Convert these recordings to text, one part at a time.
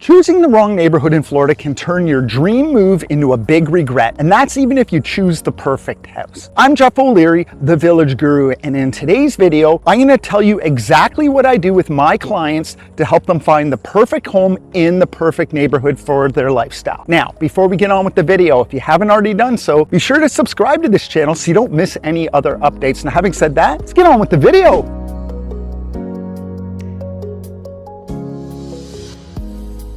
Choosing the wrong neighborhood in Florida can turn your dream move into a big regret, and that's even if you choose the perfect house. I'm Jeff O'Leary, the Village Guru, and in today's video, I'm going to tell you exactly what I do with my clients to help them find the perfect home in the perfect neighborhood for their lifestyle. Now, before we get on with the video, if you haven't already done so, be sure to subscribe to this channel so you don't miss any other updates. Now, having said that, let's get on with the video.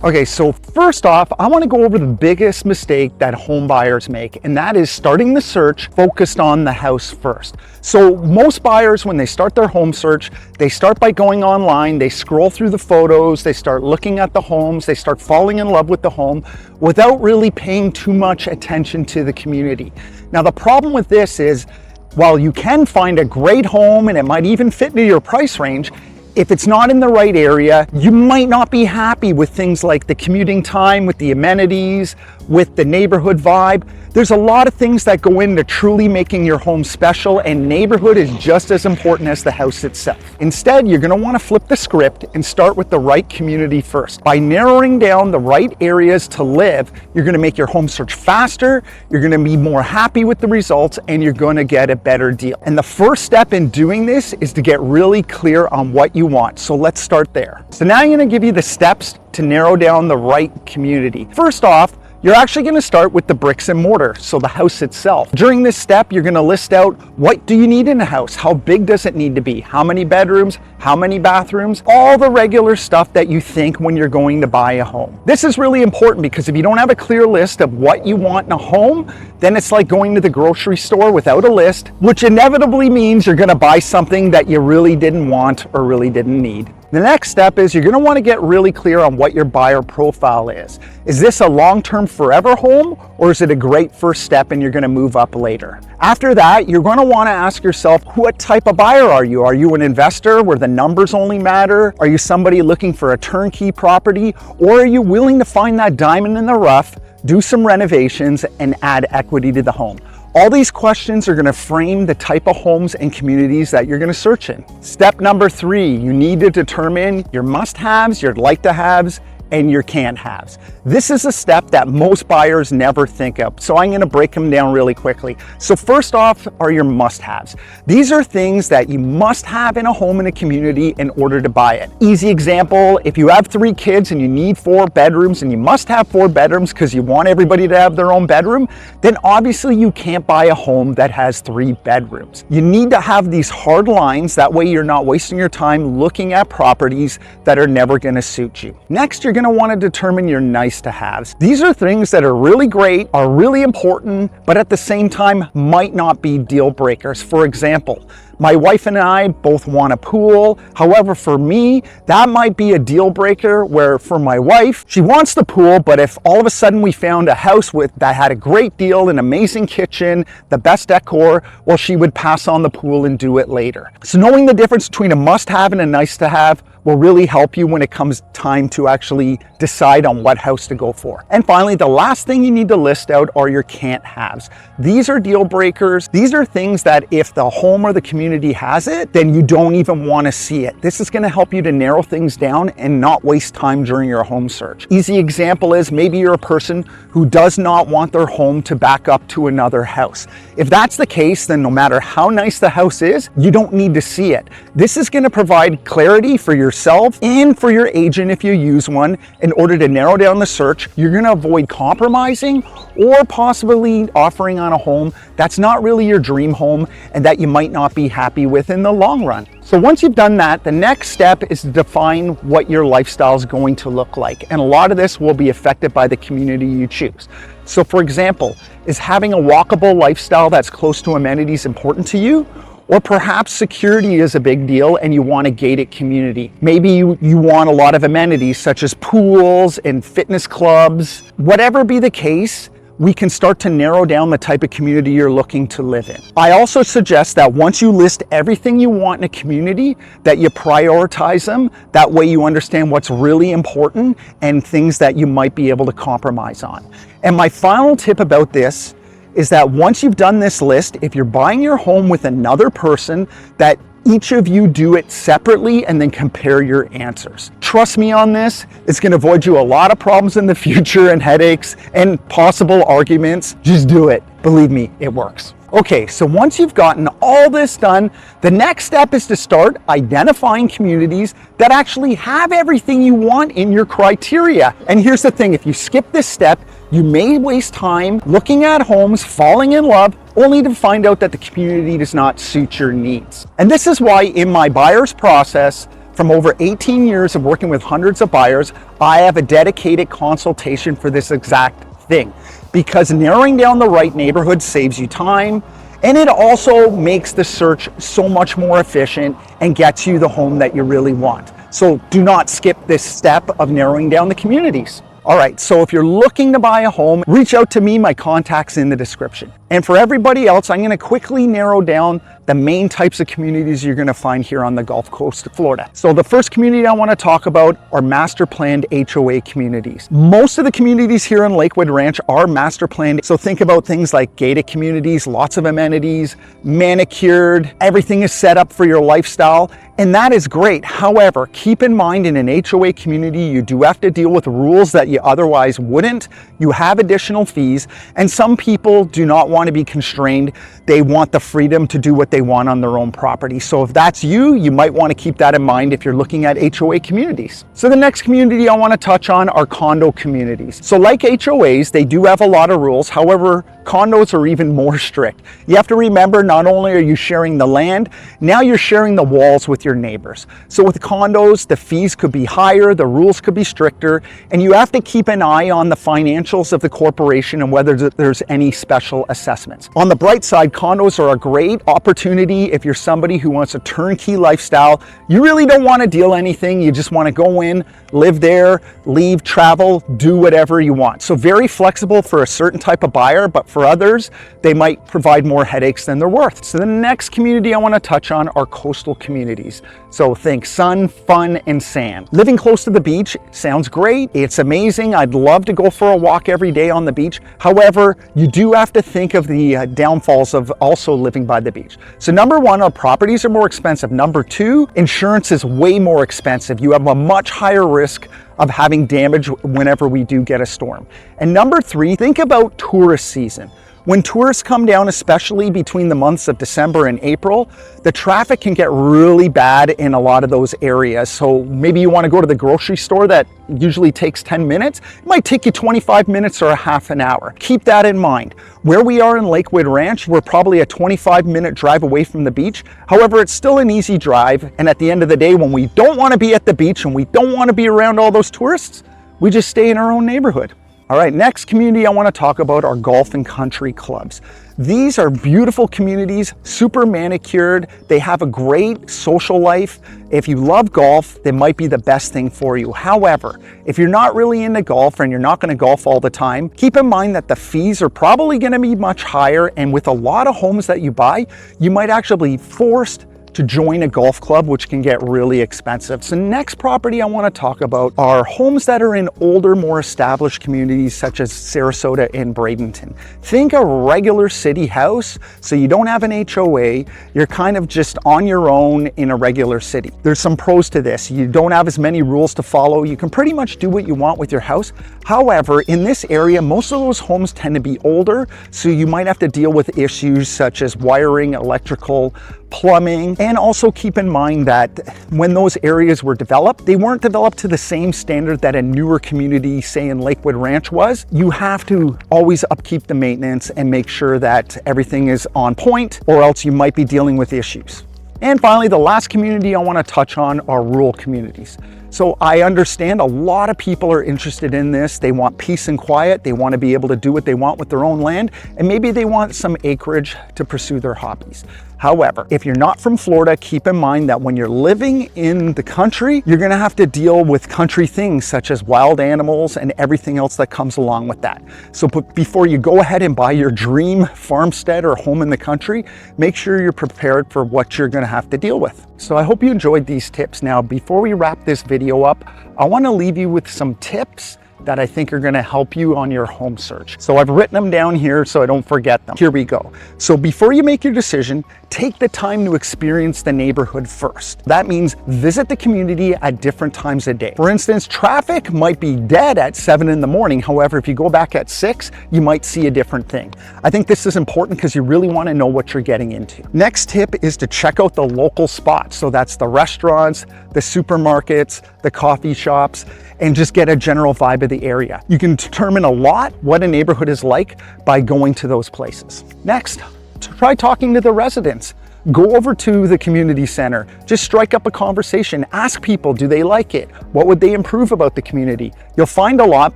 Okay, so first off, I want to go over the biggest mistake that home buyers make, and that is starting the search focused on the house first. So most buyers, when they start their home search, they start by going online, they scroll through the photos, they start looking at the homes, they start falling in love with the home without really paying too much attention to the community. Now, the problem with this is, while you can find a great home and it might even fit into your price range, if it's not in the right area, you might not be happy with things like the commuting time, with the amenities, with the neighborhood vibe. There's a lot of things that go into truly making your home special, and neighborhood is just as important as the house itself. Instead, you're gonna wanna flip the script and start with the right community first. By narrowing down the right areas to live, you're gonna make your home search faster, you're gonna be more happy with the results, and you're gonna get a better deal. And the first step in doing this is to get really clear on what you want. So let's start there. So now I'm gonna give you the steps to narrow down the right community. First off, you're actually going to start with the bricks and mortar, so the house itself. During this step, you're going to list out, what do you need in a house? How big does it need to be? How many bedrooms? How many bathrooms? All the regular stuff that you think when you're going to buy a home. This is really important because if you don't have a clear list of what you want in a home, then it's like going to the grocery store without a list, which inevitably means you're going to buy something that you really didn't want or really didn't need. The next step is you're going to want to get really clear on what your buyer profile is. Is this a long-term forever home, or is it a great first step and you're going to move up later? After that, you're going to want to ask yourself, what type of buyer are you? Are you an investor where the numbers only matter? Are you somebody looking for a turnkey property? Or are you willing to find that diamond in the rough, do some renovations, and add equity to the home? All these questions are going to frame the type of homes and communities that you're going to search in. Step number 3, you need to determine your must-haves, your like-to-haves, and your can't-haves. This is a step that most buyers never think of, so I'm going to break them down really quickly. So first off are your must-haves. These are things that you must have in a home in a community in order to buy it. Easy example, if you have 3 kids and you need 4 bedrooms and you must have 4 bedrooms because you want everybody to have their own bedroom, then obviously you can't buy a home that has 3 bedrooms. You need to have these hard lines, that way you're not wasting your time looking at properties that are never going to suit you. Next, you're going to want to determine your nice to haves. These are things that are really great, are really important, but at the same time might not be deal breakers. For example, my wife and I both want a pool. However, for me, that might be a deal breaker where for my wife, she wants the pool, but if all of a sudden we found a house that had a great deal, an amazing kitchen, the best decor, well, she would pass on the pool and do it later. So knowing the difference between a must-have and a nice-to-have will really help you when it comes time to actually decide on what house to go for. And finally, the last thing you need to list out are your can't-haves. These are deal breakers. These are things that if the home or the community has it, then you don't even want to see it. This is going to help you to narrow things down and not waste time during your home search. Easy example is maybe you're a person who does not want their home to back up to another house. If that's the case, then no matter how nice the house is, you don't need to see it. This is going to provide clarity for yourself and for your agent if you use one. In order to narrow down the search, you're going to avoid compromising or possibly offering on a home that's not really your dream home and that you might not be happy with in the long run. So once you've done that, the next step is to define what your lifestyle is going to look like. And a lot of this will be affected by the community you choose. So for example, is having a walkable lifestyle that's close to amenities important to you? Or perhaps security is a big deal and you want a gated community. Maybe you want a lot of amenities such as pools and fitness clubs. Whatever be the case, we can start to narrow down the type of community you're looking to live in. I also suggest that once you list everything you want in a community, that you prioritize them. That way you understand what's really important and things that you might be able to compromise on. And my final tip about this is that once you've done this list, if you're buying your home with another person, that each of you do it separately and then compare your answers. Trust me on this, it's gonna avoid you a lot of problems in the future and headaches and possible arguments. Just do it. Believe me, it works. Okay, so once you've gotten all this done, the next step is to start identifying communities that actually have everything you want in your criteria. And here's the thing, if you skip this step, you may waste time looking at homes, falling in love, only to find out that the community does not suit your needs. And this is why in my buyer's process, from over 18 years of working with hundreds of buyers, I have a dedicated consultation for this exact thing. Because narrowing down the right neighborhood saves you time, and it also makes the search so much more efficient and gets you the home that you really want. So do not skip this step of narrowing down the communities. All right, so if you're looking to buy a home, reach out to me, my contact's in the description. And for everybody else, I'm gonna quickly narrow down the main types of communities you're gonna find here on the Gulf Coast of Florida. So the first community I wanna talk about are master planned HOA communities. Most of the communities here in Lakewood Ranch are master planned. So think about things like gated communities, lots of amenities, manicured, everything is set up for your lifestyle. And that is great. However, keep in mind in an HOA community, you do have to deal with rules that you otherwise wouldn't. You have additional fees, and some people do not want to be constrained. They want the freedom to do what they want on their own property. So if that's you, you might want to keep that in mind if you're looking at HOA communities. So the next community I want to touch on are condo communities. So like HOAs, they do have a lot of rules. However, condos are even more strict. You have to remember, not only are you sharing the land, now you're sharing the walls with your neighbors. So with condos, the fees could be higher, the rules could be stricter, and you have to keep an eye on the financials of the corporation and whether there's any special assessments. On the bright side, condos are a great opportunity if you're somebody who wants a turnkey lifestyle. You really don't want to deal anything, you just want to go in, live there, leave, travel, do whatever you want. So very flexible for a certain type of buyer, but for others, they might provide more headaches than they're worth. So the next community I want to touch on are coastal communities. So think sun, fun, and sand. Living close to the beach sounds great. It's amazing. I'd love to go for a walk every day on the beach. However, you do have to think of the downfalls of also living by the beach. So number one, our properties are more expensive. Number two, insurance is way more expensive. You have a much higher risk of having damage whenever we do get a storm. And number three, think about tourist season. When tourists come down, especially between the months of December and April, the traffic can get really bad in a lot of those areas. So maybe you want to go to the grocery store that usually takes 10 minutes. It might take you 25 minutes or a half an hour. Keep that in mind. Where we are in Lakewood Ranch, we're probably a 25-minute drive away from the beach. However, it's still an easy drive. And at the end of the day, when we don't want to be at the beach and we don't want to be around all those tourists, we just stay in our own neighborhood. All right, next community I want to talk about are golf and country clubs. These are beautiful communities, super manicured. They have a great social life. If you love golf, they might be the best thing for you. However, if you're not really into golf and you're not going to golf all the time, keep in mind that the fees are probably going to be much higher. And with a lot of homes that you buy, you might actually be forced to join a golf club, which can get really expensive. So next property I want to talk about are homes that are in older, more established communities such as Sarasota and Bradenton. Think a regular city house, so you don't have an HOA, you're kind of just on your own in a regular city. There's some pros to this. You don't have as many rules to follow. You can pretty much do what you want with your house. However, in this area, most of those homes tend to be older, so you might have to deal with issues such as wiring, electrical, plumbing, and also keep in mind that when those areas were developed, they weren't developed to the same standard that a newer community, say in Lakewood Ranch, was. You have to always upkeep the maintenance and make sure that everything is on point, or else you might be dealing with issues. And finally, the last community I want to touch on are rural communities. So I understand a lot of people are interested in this. They want peace and quiet. They want to be able to do what they want with their own land, and maybe they want some acreage to pursue their hobbies. However, if you're not from Florida, keep in mind that when you're living in the country, you're going to have to deal with country things such as wild animals and everything else that comes along with that. So before you go ahead and buy your dream farmstead or home in the country, make sure you're prepared for what you're going to have to deal with. So I hope you enjoyed these tips. Now, before we wrap this video up, I want to leave you with some tips that I think are going to help you on your home search. So I've written them down here so I don't forget them. Here we go. So before you make your decision, take the time to experience the neighborhood first. That means visit the community at different times of day. For instance, traffic might be dead at 7 in the morning. However, if you go back at 6, you might see a different thing. I think this is important because you really want to know what you're getting into. Next tip is to check out the local spots. So that's the restaurants, the supermarkets, the coffee shops, and just get a general vibe of the area. You can determine a lot what a neighborhood is like by going to those places. Next, try talking to the residents. Go over to the community center, just strike up a conversation, ask people, do they like it? What would they improve about the community? You'll find a lot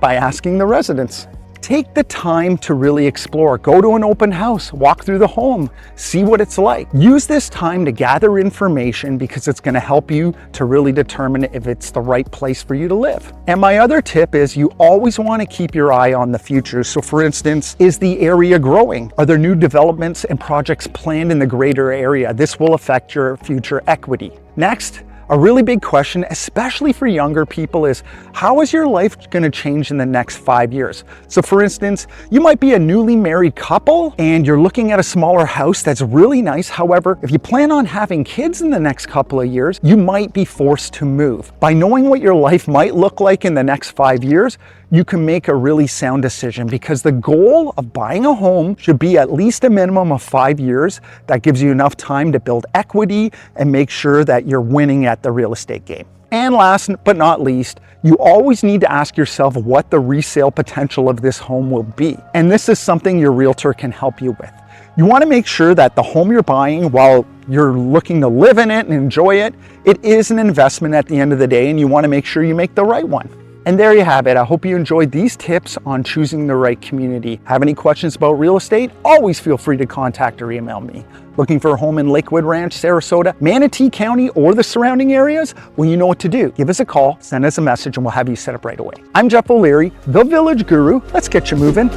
by asking the residents. Take the time to really explore. Go to an open house, walk through the home, see what it's like. Use this time to gather information because it's going to help you to really determine if it's the right place for you to live. And my other tip is you always want to keep your eye on the future. So for instance, is the area growing? Are there new developments and projects planned in the greater area? This will affect your future equity. Next, a really big question, especially for younger people, is how is your life going to change in the next 5 years? So for instance, you might be a newly married couple and you're looking at a smaller house that's really nice. However, if you plan on having kids in the next couple of years, you might be forced to move. By knowing what your life might look like in the next 5 years, you can make a really sound decision because the goal of buying a home should be at least a minimum of 5 years. That gives you enough time to build equity and make sure that you're winning at the real estate game. And last but not least, you always need to ask yourself what the resale potential of this home will be. And this is something your realtor can help you with. You want to make sure that the home you're buying, while you're looking to live in it and enjoy it, it is an investment at the end of the day, and you want to make sure you make the right one. And there you have it. I hope you enjoyed these tips on choosing the right community. Have any questions about real estate? Always feel free to contact or email me. Looking for a home in Lakewood Ranch, Sarasota, Manatee County, or the surrounding areas? Well, you know what to do. Give us a call, send us a message, and we'll have you set up right away. I'm Jeff O'Leary, the Village Guru. Let's get you moving.